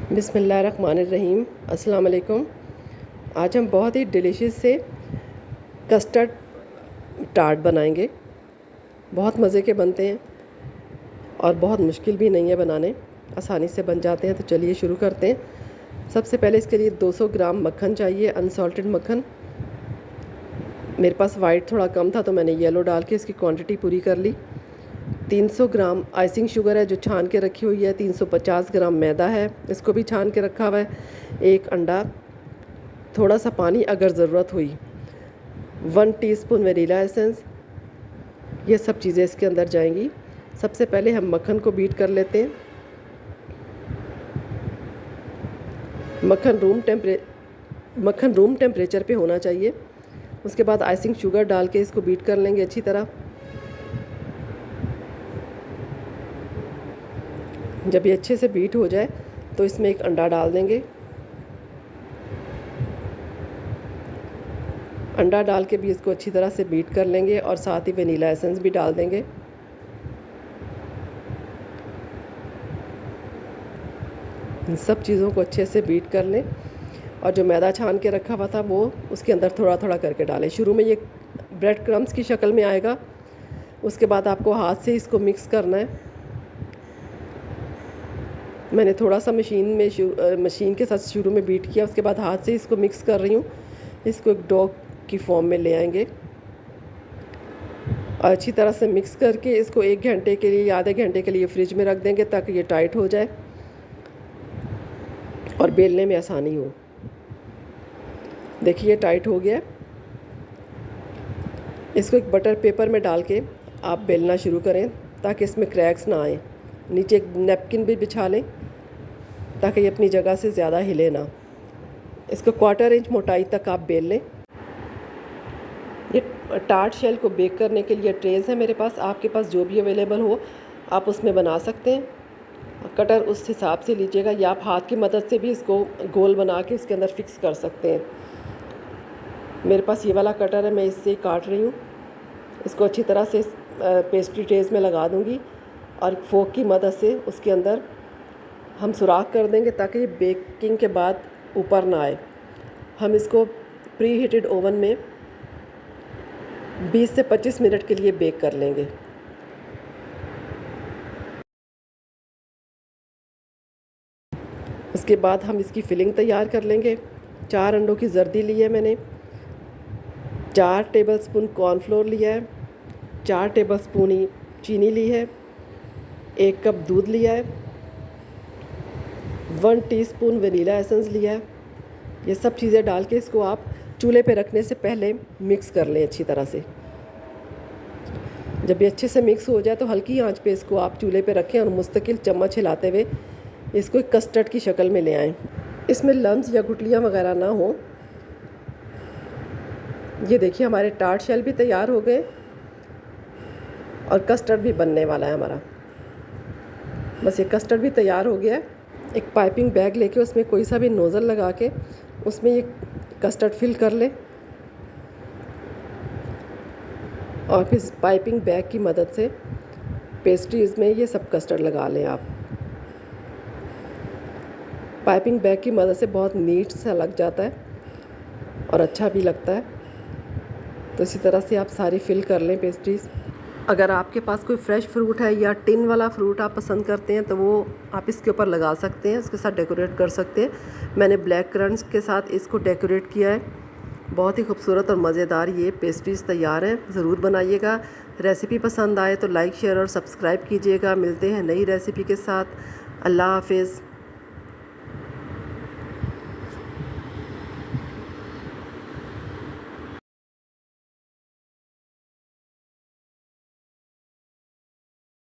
बिस्मिल्लाहिर्रहमानिर्रहीम। अस्सलाम वालेकुम। आज हम बहुत ही डिलीशियस से कस्टर्ड टार्ट बनाएंगे। बहुत मज़े के बनते हैं और बहुत मुश्किल भी नहीं है बनाने, आसानी से बन जाते हैं। तो चलिए शुरू करते हैं। सबसे पहले इसके लिए 200 ग्राम मक्खन चाहिए, अनसॉल्टेड मक्खन। मेरे पास वाइट थोड़ा कम था तो मैंने येलो डाल के इसकी क्वांटिटी पूरी कर ली। 300 ग्राम आइसिंग शुगर है जो छान के रखी हुई है। 350 ग्राम मैदा है, इसको भी छान के रखा हुआ है। एक अंडा, थोड़ा सा पानी अगर ज़रूरत हुई, 1 टीस्पून वनीला एसेंस। ये सब चीज़ें इसके अंदर जाएंगी। सबसे पहले हम मक्खन को बीट कर लेते हैं। मक्खन रूम टेम्परेचर पे होना चाहिए। उसके बाद आइसिंग शुगर डाल के इसको बीट कर लेंगे अच्छी तरह। जब ये अच्छे से बीट हो जाए तो इसमें एक अंडा डाल देंगे। अंडा डाल के भी इसको अच्छी तरह से बीट कर लेंगे और साथ ही वनीला एसेंस भी डाल देंगे। इन सब चीज़ों को अच्छे से बीट कर लें और जो मैदा छान के रखा हुआ था वो उसके अंदर थोड़ा थोड़ा करके डालें। शुरू में ये ब्रेड क्रम्स की शक्ल में आएगा, उसके बाद आपको हाथ से इसको मिक्स करना है। मैंने थोड़ा सा मशीन के साथ शुरू में बीट किया, उसके बाद हाथ से इसको मिक्स कर रही हूँ। इसको एक डो की फॉर्म में ले आएंगे और अच्छी तरह से मिक्स करके इसको 1 घंटे के लिए या आधे घंटे के लिए फ्रिज में रख देंगे ताकि ये टाइट हो जाए और बेलने में आसानी हो। देखिए टाइट हो गया। इसको एक बटर पेपर में डाल के आप बेलना शुरू करें ताकि इसमें क्रैक्स ना आए। नीचे एक नैपकिन भी बिछा लें ताकि ये अपनी जगह से ज़्यादा हिले ना। इसको 1/4 इंच मोटाई तक आप बेल लें। ये टार्ट शेल को बेक करने के लिए ट्रेज़ है मेरे पास, आपके पास जो भी अवेलेबल हो आप उसमें बना सकते हैं। कटर उस हिसाब से लीजिएगा या आप हाथ की मदद से भी इसको गोल बना के इसके अंदर फिक्स कर सकते हैं। मेरे पास ये वाला कटर है, मैं इससे काट रही हूँ। इसको अच्छी तरह से पेस्ट्री ट्रेज़ में लगा दूँगी और फोक की मदद से उसके अंदर हम सुराख कर देंगे ताकि ये बेकिंग के बाद ऊपर ना आए। हम इसको प्री हीटेड ओवन में 20 से 25 मिनट के लिए बेक कर लेंगे। उसके बाद हम इसकी फिलिंग तैयार कर लेंगे। 4 अंडों की जर्दी ली है मैंने, 4 टेबलस्पून कॉर्नफ्लोर लिया है, 4 टेबलस्पून ही चीनी ली है, 1 कप दूध लिया है, 1 टीस्पून वनीला एसेंस लिया है। ये सब चीज़ें डाल के इसको आप चूल्हे पे रखने से पहले मिक्स कर लें अच्छी तरह से। जब ये अच्छे से मिक्स हो जाए तो हल्की आंच पे इसको आप चूल्हे पे रखें और मुस्तकिल चम्मच हिलाते हुए इसको एक कस्टर्ड की शक्ल में ले आएं। इसमें लम्स या गुठलियाँ वगैरह ना हो। ये देखिए हमारे टार्ट शेल भी तैयार हो गए और कस्टर्ड भी बनने वाला है हमारा। बस ये कस्टर्ड भी तैयार हो गया है। एक पाइपिंग बैग लेके उसमें कोई सा भी नोज़ल लगा के उसमें ये कस्टर्ड फिल कर लें और फिर पाइपिंग बैग की मदद से पेस्ट्रीज़ में ये सब कस्टर्ड लगा लें आप। पाइपिंग बैग की मदद से बहुत नीट सा लग जाता है और अच्छा भी लगता है। तो इसी तरह से आप सारी फिल कर लें पेस्ट्रीज़। अगर आपके पास कोई फ्रेश फ्रूट है या टिन वाला फ्रूट आप पसंद करते हैं तो वो आप इसके ऊपर लगा सकते हैं, उसके साथ डेकोरेट कर सकते हैं। मैंने ब्लैक करंट्स के साथ इसको डेकोरेट किया है। बहुत ही खूबसूरत और मज़ेदार ये पेस्ट्रीज़ तैयार हैं। ज़रूर बनाइएगा। रेसिपी पसंद आए तो लाइक, शेयर और सब्सक्राइब कीजिएगा। मिलते हैं नई रेसिपी के साथ। अल्लाह हाफिज़।